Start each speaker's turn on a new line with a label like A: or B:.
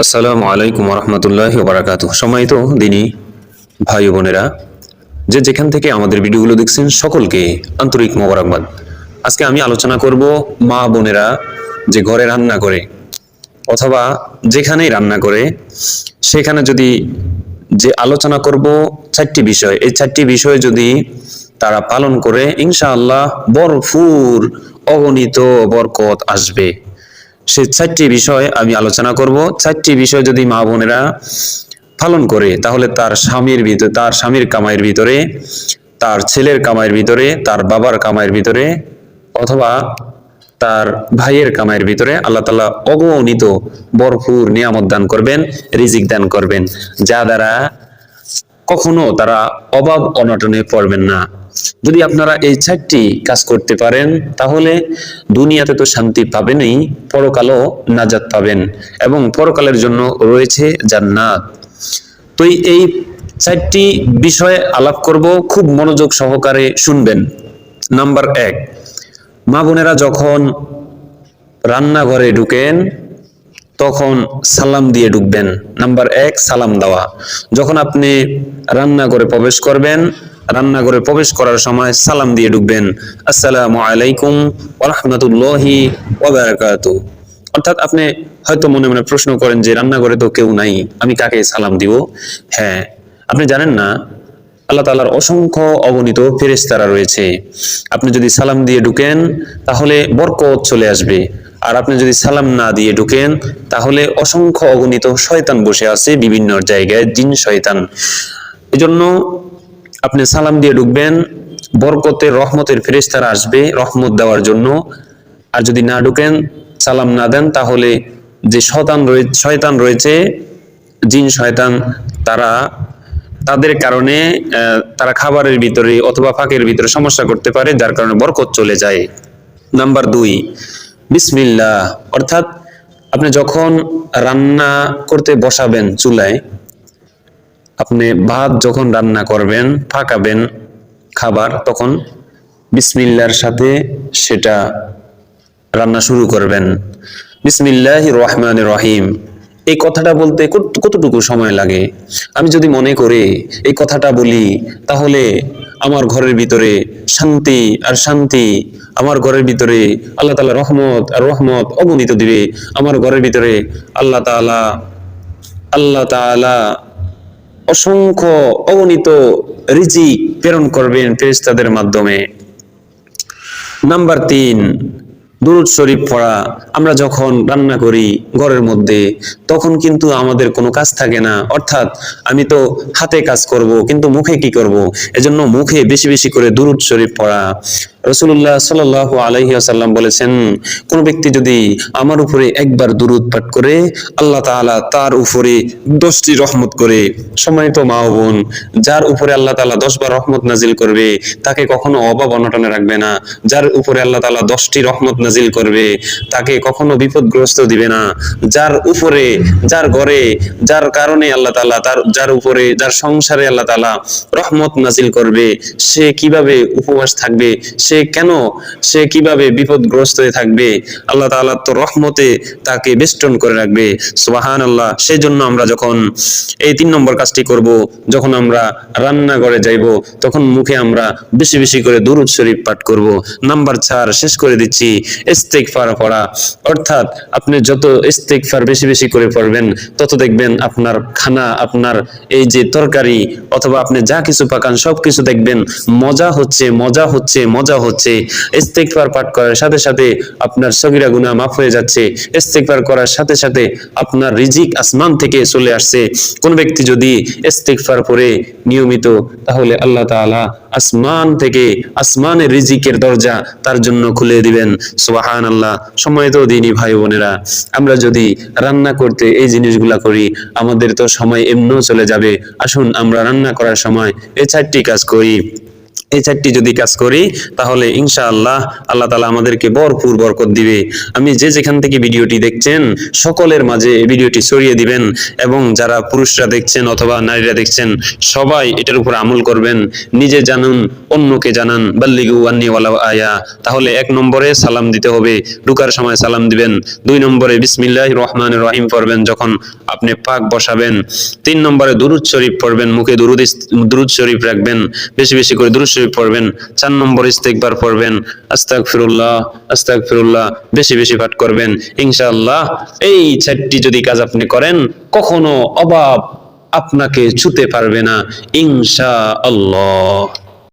A: আসসালামু আলাইকুম রহমতুল্লাহি ওয়া বারাকাতুহু। সম্মানিত দিনী ভাই ও বোনেরা, যে যেখান থেকে আমাদের ভিডিওগুলো দেখছেন সকলকে আন্তরিক মোবারকবাদ। আজকে আমি আলোচনা করব মা বোনেরা যে ঘরে রান্না করে অথবা যেখানেই রান্না করে সেখানে যদি যে আলোচনা করব চারটি বিষয়, এই চারটি বিষয় যদি তারা পালন করে ইনশাআল্লাহ ভরপুর অগণিত বরকত আসবে। সেই চারটি বিষয় আমি আলোচনা করব। চারটি বিষয় যদি মা বোনেরা পালন করে তাহলে তার স্বামীর ভিতরে, তার স্বামীর কামাইয়ের ভিতরে, তার ছেলের কামাইয়ের ভিতরে, তার বাবার কামাইয়ের ভিতরে অথবা তার ভাইয়ের কামাইয়ের ভিতরে আল্লাহ তাআলা অগণিত ভরপুর নিয়ামত দান করবেন, রিজিক দান করবেন, যা দ্বারা কখনো তারা অভাব অনটনে পড়বেন না। যদি আপনারা এই চারটি কাজ করতে পারেন তাহলে দুনিয়াতে তো শান্তি পাবেনই, পরকালও নাজাত পাবেন এবং পরকালের জন্য রয়েছে জান্নাত। তো এই চারটি বিষয়ে আলাপ করব, খুব মনোযোগ সহকারে শুনবেন। নাম্বার 1, মা বোনেরা যখন রান্নাঘরে ঢুকেন তখন সালাম দিয়ে ঢুকবেন। নাম্বার 1, সালাম দেওয়া। যখন আপনি রান্নাঘরে প্রবেশ করবেন, রান্নাঘরে প্রবেশ করার সময় সালাম দিয়ে ঢুকবেন, আসসালামু আলাইকুম ওয়া রাহমাতুল্লাহি ওয়া বারাকাতুহু। অর্থাৎ আপনি হয়তো মনে মনে প্রশ্ন করেন যে রান্নাঘরে তো কেউ নাই, আমি কাকে সালাম দিব? হ্যাঁ, আপনি জানেন না আল্লাহ তাআলার অসংখ্য অগণিত ফেরেশতারা রয়েছে। আপনি যদি সালাম দিয়ে ঢুকেন তাহলে বরকত চলে আসবে, আর আপনি যদি সালাম না দিয়ে ঢুকেন তাহলে অসংখ্য অগণিত শয়তান বসে আছে বিভিন্ন জায়গায়, জিন শয়তান। এজন্য আপনি সালাম দিয়ে ঢুকবেন, বরকতের রহমতের ফেরেশতারা আসবে রহমত দেওয়ার জন্য। আর যদি না ঢুকেন, সালাম না দেন, তাহলে যে শয়তান রয়েছে, জিন শয়তান, তাদের কারণে তারা খাবারের ভিতরে অথবা ফাঁকের ভিতরে সমস্যা করতে পারে, যার কারণে বরকত চলে যায়। নাম্বার 2, বিসমিল্লাহ। অর্থাৎ আপনি যখন রান্না করতে বসাবেন চুলায়, আপনি ভাত যখন রান্না করবেন, পাকাবেন খাবার, তখন বিসমিল্লাহর সাথে সেটা রান্না শুরু করবেন। বিসমিল্লাহির রহমানির রহিম, এই কথাটা বলতে কতটুকু সময় লাগে? আমি যদি মনে করে এই কথাটা বলি তাহলে আমার ঘরের ভিতরে শান্তি আর শান্তি, আমার ঘরের ভিতরে আল্লাহ তাআলা রহমত আর রহমত অগণিত দিবে। আমার ঘরের ভিতরে আল্লাহ তাআলা অসংখ্য অগণিত রিজিক প্রেরণ করবেন ফেরেশতাদের মাধ্যমে। নাম্বার 3, দুরূদ শরীফ পড়া। আমরা যখন রান্না করি ঘরের মধ্যে তখন কিন্তু আমাদের কোনো কাজ থাকে না, অর্থাৎ আমি তো হাতে কাজ করব কিন্তু মুখে কি করব? এজন্য মুখে বেশি বেশি করে দুরূদ শরীফ পড়া। রাসূলুল্লাহ সাল্লাল্লাহু আলাইহি ওয়াসাল্লাম বলেছেন, কোন ব্যক্তি যদি আমার উপরে একবার দুরূদ পাঠ করে আল্লাহ তাআলা তার উপরে 10টি রহমত করে। সম্মানিত মা ও বোন, যার উপরে আল্লাহ তাআলা 10 বার রহমত নাজিল করবে তাকে কখনো অভাব অনটনে রাখবে না। যার উপরে আল্লাহ তাআলা 10টি রহমত নাজিল করবে তাকে কখনো বিপদগ্রস্ত দিবে না। যার উপরে, যার ঘরে, যার কারণে আল্লাহ তাআলা যার উপরে, যার সংসারে আল্লাহ তাআলা রহমত নাজিল করবে, সে কিভাবে উপবাস থাকবে, সে কিভাবে বিপদগ্রস্ত হয়ে থাকবে? আল্লাহ তাআলা তো রহমতে তাকে বেষ্টন করে রাখবে। সুবহানাল্লাহ। সেই জন্য আমরা যখন এই 3 নম্বর কাজটি করব, যখন আমরা রান্নাঘরে যাইব তখন মুখে আমরা বেশি বেশি করে দুরূদ শরীফ পাঠ করব। নাম্বার 4, শেষ করে দিচ্ছি, ইস্তিগফার পড়া। অর্থাৎ আপনি যত ইস্তিগফার বেশি বেশি করে পড়বেন তত দেখবেন আপনার খানা, আপনার এই যে তরকারি অথবা আপনি যা কিছু পাকান সবকিছু দেখবেন মজা হচ্ছে, মজা হচ্ছে, মজা হচ্ছে। ইস্তিগফার পাঠ করার সাথে সাথে আপনার সগীরা গুনাহ মাফ হয়ে যাচ্ছে। ইস্তিগফার করার সাথে সাথে আপনার রিজিক আসমান থেকে চলে আসছে। কোন ব্যক্তি যদি ইস্তিগফার পড়ে নিয়মিত, তাহলে আল্লাহ তাআলা আসমান থেকে, আসমানের রিজিকের দরজা তার জন্য খুলে দিবেন। সুবহানাল্লাহ। সম্মানিত দিনী ভাই বোনেরা, আমরা যদি রান্না করতে এই জিনিসগুলা করি আমাদের তো সময় এমনিও চলে যাবে। আসুন আমরা রান্না করার সময় এই 4টি কাজ করি। এই চারটি যদি কাজ করি তাহলে ইনশাআল্লাহ আল্লাহ তাআলা আমাদেরকে ভরপুর বরকত দিবে। আমি যে যেখান থেকে ভিডিওটি দেখছেন সকলের মাঝে এই ভিডিওটি ছড়িয়ে দিবেন এবং যারা পুরুষরা দেখছেন অথবা নারীরা দেখছেন সবাই এটার উপর আমল করবেন, নিজে জানুন অন্যকে জানান। বাল্লিগু আন্নি ওয়ালাউ আয়া। তাহলে 1 নম্বরে সালাম দিতে হবে, ঢোকার সময় সালাম দিবেন। 2 নম্বরে বিসমিল্লাহির রহমানির রহিম পড়বেন যখন আপনি পাক বসাবেন। 3 নম্বরে দুরূদ শরীফ পড়বেন, মুখে দুরূদ শরীফ রাখবেন, বেশি বেশি করে দুরূদ শরীফ পড়বেন। 4 নম্বর ইস্তিগফার পড়বেন, আস্তাগফিরুল্লাহ আস্তাগফিরুল্লাহ বেশি বেশি পাঠ করবেন। ইনশাআল্লাহ এই 4টি যদি কাজ আপনি করেন কখনো অভাব আপনাকে ছুতে পারবে না ইনশাআল্লাহ।